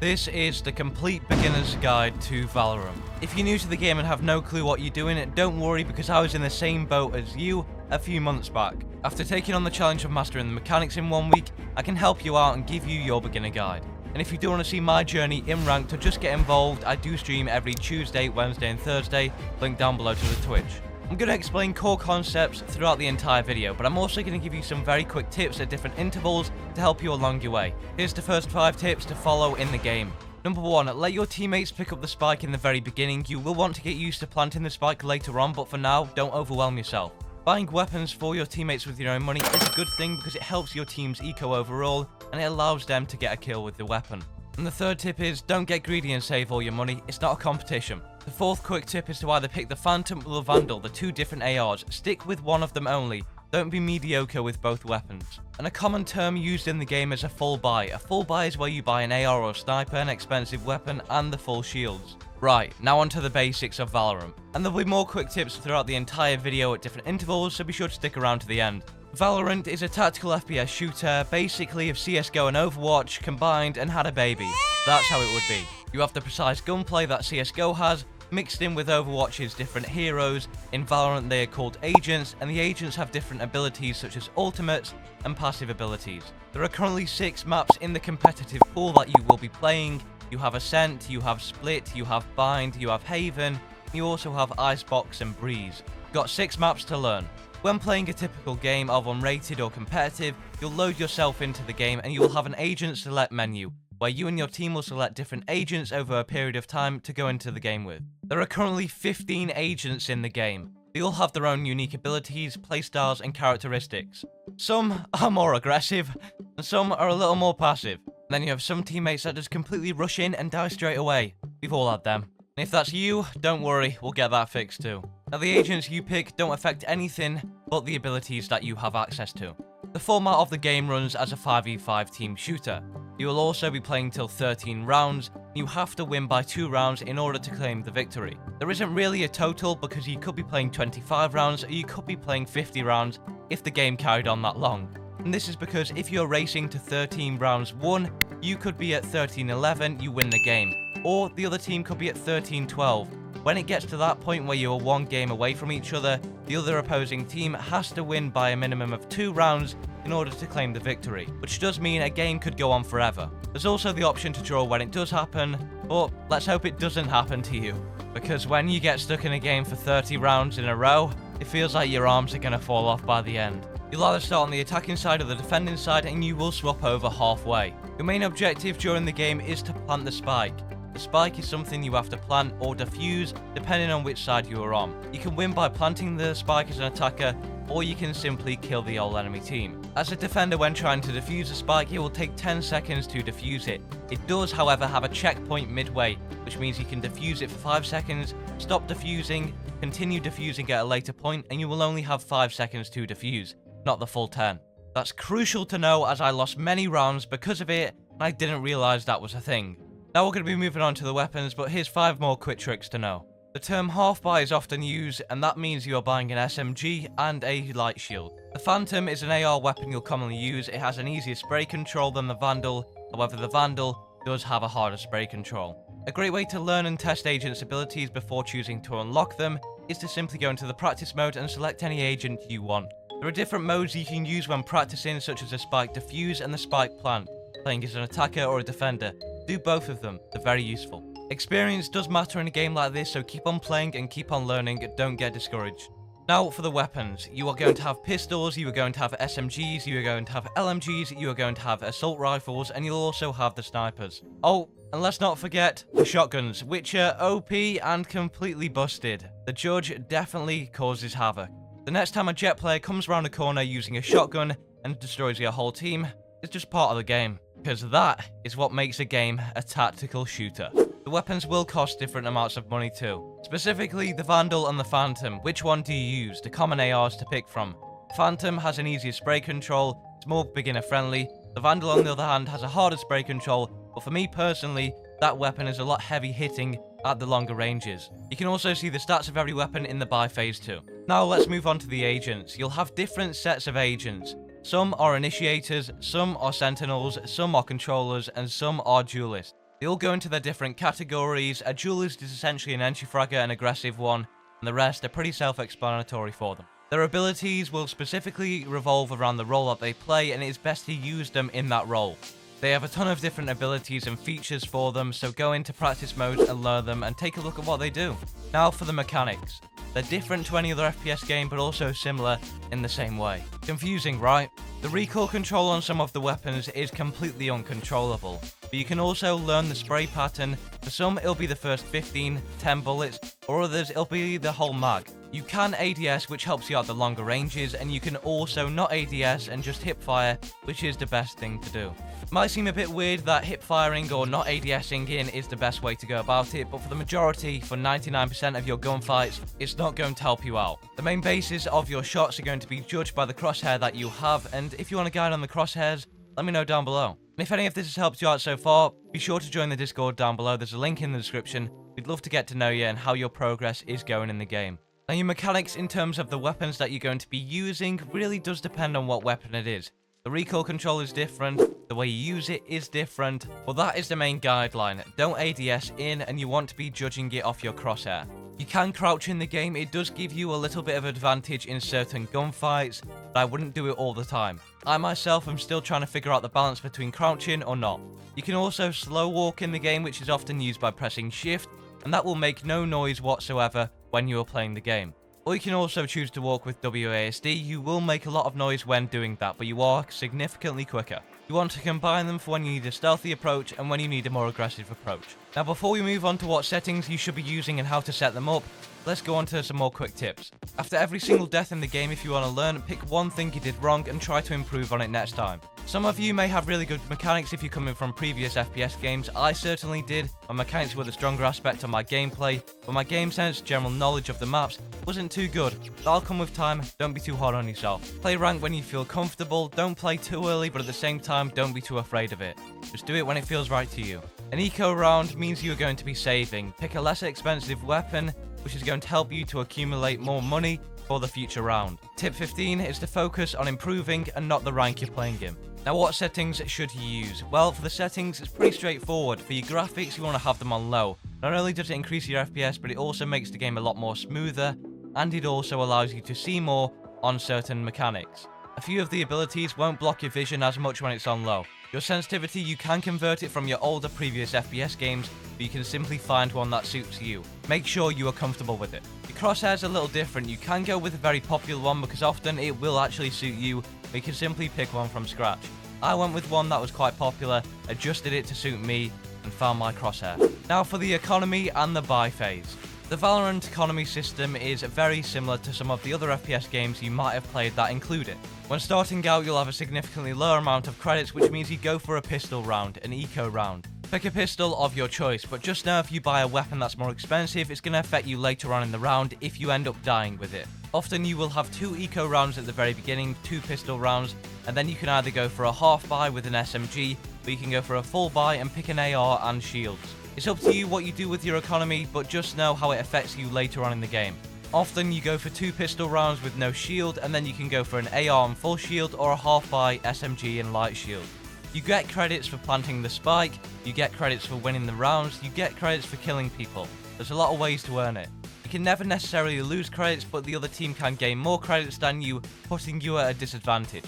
This is the complete beginner's guide to Valorant. If you're new to the game and have no clue what you're doing, don't worry because I was in the same boat as you a few months back. After taking on the challenge of mastering the mechanics in 1 week, I can help you out and give you your beginner guide. And if you do want to see my journey in ranked or just get involved, I do stream every Tuesday, Wednesday and Thursday, link down below to the Twitch. I'm going to explain core concepts throughout the entire video, but I'm also going to give you some very quick tips at different intervals to help you along your way. Here's the first 5 tips to follow in the game. Number 1, let your teammates pick up the spike in the very beginning. You will want to get used to planting the spike later on, but for now, don't overwhelm yourself. Buying weapons for your teammates with your own money is a good thing because it helps your team's eco overall, and it allows them to get a kill with the weapon. And the third tip is, don't get greedy and save all your money, it's not a competition. The fourth quick tip is to either pick the Phantom or the Vandal, the 2 different ARs. Stick with one of them only. Don't be mediocre with both weapons. And a common term used in the game is a full buy. A full buy is where you buy an AR or a sniper, an expensive weapon, and the full shields. Right, now onto the basics of Valorant. And there'll be more quick tips throughout the entire video at different intervals, so be sure to stick around to the end. Valorant is a tactical FPS shooter, basically if CSGO and Overwatch combined and had a baby. That's how it would be. You have the precise gunplay that CSGO has, mixed in with Overwatch's different heroes. In Valorant they are called agents, and the agents have different abilities such as ultimates and passive abilities. There are currently 6 maps in the competitive pool that you will be playing. You have Ascent, you have Split, you have Bind, you have Haven, and you also have Icebox and Breeze. You've got 6 maps to learn. When playing a typical game of unrated or competitive, you'll load yourself into the game and you will have an agent select menu, where you and your team will select different agents over a period of time to go into the game with. There are currently 15 agents in the game. They all have their own unique abilities, playstyles, and characteristics. Some are more aggressive, and some are a little more passive. And then you have some teammates that just completely rush in and die straight away. We've all had them. And if that's you, don't worry, we'll get that fixed too. Now the agents you pick don't affect anything but the abilities that you have access to. The format of the game runs as a 5v5 team shooter. You will also be playing till 13 rounds. You have to win by 2 rounds in order to claim the victory. There isn't really a total because you could be playing 25 rounds or you could be playing 50 rounds if the game carried on that long. And this is because if you're racing to 13 rounds won, you could be at 13-11, you win the game. Or the other team could be at 13-12. When it gets to that point where you are 1 game away from each other, the other opposing team has to win by a minimum of 2 rounds in order to claim the victory, which does mean a game could go on forever. There's also the option to draw when it does happen, but let's hope it doesn't happen to you, because when you get stuck in a game for 30 rounds in a row, it feels like your arms are going to fall off by the end. You'll either start on the attacking side or the defending side, and you will swap over halfway. Your main objective during the game is to plant the spike. The spike is something you have to plant or defuse depending on which side you are on. You can win by planting the spike as an attacker, or you can simply kill the whole enemy team. As a defender, when trying to defuse a spike, it will take 10 seconds to defuse it. It does, however, have a checkpoint midway, which means you can defuse it for 5 seconds, stop defusing, continue defusing at a later point, and you will only have 5 seconds to defuse, not the full 10. That's crucial to know as I lost many rounds because of it, and I didn't realize that was a thing. Now we're going to be moving on to the weapons, but here's 5 more quick tricks to know. The term half buy is often used, and that means you are buying an SMG and a light shield. The Phantom is an AR weapon you'll commonly use. It has an easier spray control than the Vandal, however the Vandal does have a harder spray control. A great way to learn and test agents' abilities before choosing to unlock them is to simply go into the practice mode and select any agent you want. There are different modes you can use when practicing, such as the spike defuse and the spike plant. Playing as an attacker or a defender. Do both of them, they're very useful. Experience does matter in a game like this, so keep on playing and keep on learning, don't get discouraged. Now for the weapons. You are going to have pistols, you are going to have SMGs, you are going to have LMGs, you are going to have assault rifles, and you'll also have the snipers. Oh, and let's not forget the shotguns, which are OP and completely busted. The judge definitely causes havoc. The next time a jet player comes around a corner using a shotgun and destroys your whole team, it's just part of the game. Because that is what makes a game a tactical shooter. The weapons will cost different amounts of money too. Specifically the Vandal and the Phantom. Which one do you use? The common ARs to pick from. Phantom has an easier spray control, it's more beginner friendly. The Vandal on the other hand has a harder spray control, but for me personally, that weapon is a lot heavy hitting at the longer ranges. You can also see the stats of every weapon in the buy phase too. Now let's move on to the agents. You'll have different sets of agents. Some are initiators, some are sentinels, some are controllers, and some are duelists. They all go into their different categories. A duelist is essentially an entry fragger, an aggressive one, and the rest are pretty self-explanatory for them. Their abilities will specifically revolve around the role that they play, and it is best to use them in that role. They have a ton of different abilities and features for them, so go into practice mode and learn them and take a look at what they do. Now for the mechanics. They're different to any other FPS game, but also similar in the same way. Confusing, right? The recoil control on some of the weapons is completely uncontrollable, but you can also learn the spray pattern. For some, it'll be the first 15, 10 bullets, or others, it'll be the whole mag. You can ADS, which helps you out the longer ranges, and you can also not ADS and just hip fire, which is the best thing to do. It might seem a bit weird that hip firing or not ADSing in is the best way to go about it, but for the majority, for 99% of your gunfights, it's not going to help you out. The main basis of your shots are going to be judged by the crosshair that you have, and if you want a guide on the crosshairs, let me know down below. And if any of this has helped you out so far, be sure to join the Discord down below. There's a link in the description. We'd love to get to know you and how your progress is going in the game. Now, your mechanics in terms of the weapons that you're going to be using really does depend on what weapon it is. The recoil control is different, the way you use it is different, but that is the main guideline. Don't ADS in, and you want to be judging it off your crosshair. You can crouch in the game. It does give you a little bit of advantage in certain gunfights, but I wouldn't do it all the time. I myself am still trying to figure out the balance between crouching or not. You can also slow walk in the game, which is often used by pressing shift, and that will make no noise whatsoever when you are playing the game. Or you can also choose to walk with WASD. You will make a lot of noise when doing that, but you are significantly quicker. You want to combine them for when you need a stealthy approach and when you need a more aggressive approach. Now, before we move on to what settings you should be using and how to set them up, let's go on to some more quick tips. After every single death in the game, if you want to learn, pick one thing you did wrong and try to improve on it next time. Some of you may have really good mechanics if you're coming from previous FPS games. I certainly did. My mechanics were the stronger aspect of my gameplay, but my game sense, general knowledge of the maps, wasn't too good. That'll come with time. Don't be too hard on yourself. Play rank when you feel comfortable. Don't play too early, but at the same time, don't be too afraid of it. Just do it when it feels right to you. An eco round means you're going to be saving. Pick a less expensive weapon, which is going to help you to accumulate more money for the future round. Tip 15 is to focus on improving and not the rank you're playing in. Now, what settings should you use? Well, for the settings, it's pretty straightforward. For your graphics, you want to have them on low. Not only does it increase your FPS, but it also makes the game a lot more smoother, and it also allows you to see more on certain mechanics. A few of the abilities won't block your vision as much when it's on low. Your sensitivity, you can convert it from your older previous FPS games, but you can simply find one that suits you. Make sure you are comfortable with it. Your crosshairs are a little different. You can go with a very popular one because often it will actually suit you, but you can simply pick one from scratch. I went with one that was quite popular, adjusted it to suit me, and found my crosshair. Now for the economy and the buy phase. The Valorant economy system is very similar to some of the other FPS games you might have played that include it. When starting out, you'll have a significantly lower amount of credits, which means you go for a pistol round, an eco round. Pick a pistol of your choice, but just know if you buy a weapon that's more expensive, it's going to affect you later on in the round if you end up dying with it. Often you will have 2 eco rounds at the very beginning, 2 pistol rounds, and then you can either go for a half buy with an SMG, or you can go for a full buy and pick an AR and shields. It's up to you what you do with your economy, but just know how it affects you later on in the game. Often you go for 2 pistol rounds with no shield, and then you can go for an AR and full shield, or a half buy SMG and light shield. You get credits for planting the spike, you get credits for winning the rounds, you get credits for killing people. There's a lot of ways to earn it. You can never necessarily lose credits, but the other team can gain more credits than you, putting you at a disadvantage.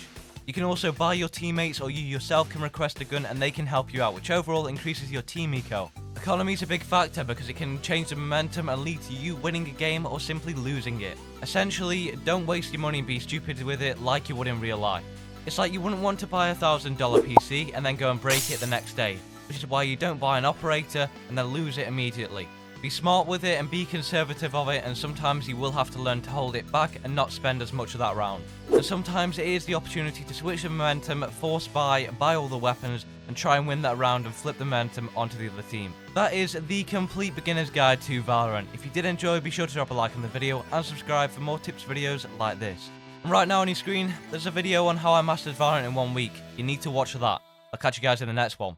You can also buy your teammates, or you yourself can request a gun and they can help you out, which overall increases your team eco. Economy is a big factor because it can change the momentum and lead to you winning a game or simply losing it. Essentially, don't waste your money and be stupid with it like you would in real life. It's like you wouldn't want to buy a $1,000 PC and then go and break it the next day, which is why you don't buy an operator and then lose it immediately. Be smart with it and be conservative of it, and sometimes you will have to learn to hold it back and not spend as much of that round. And sometimes it is the opportunity to switch the momentum, force buy all the weapons, and try and win that round and flip the momentum onto the other team. That is the complete beginner's guide to Valorant. If you did enjoy, be sure to drop a like on the video and subscribe for more tips videos like this. And right now on your screen, there's a video on how I mastered Valorant in 1 week. You need to watch that. I'll catch you guys in the next one.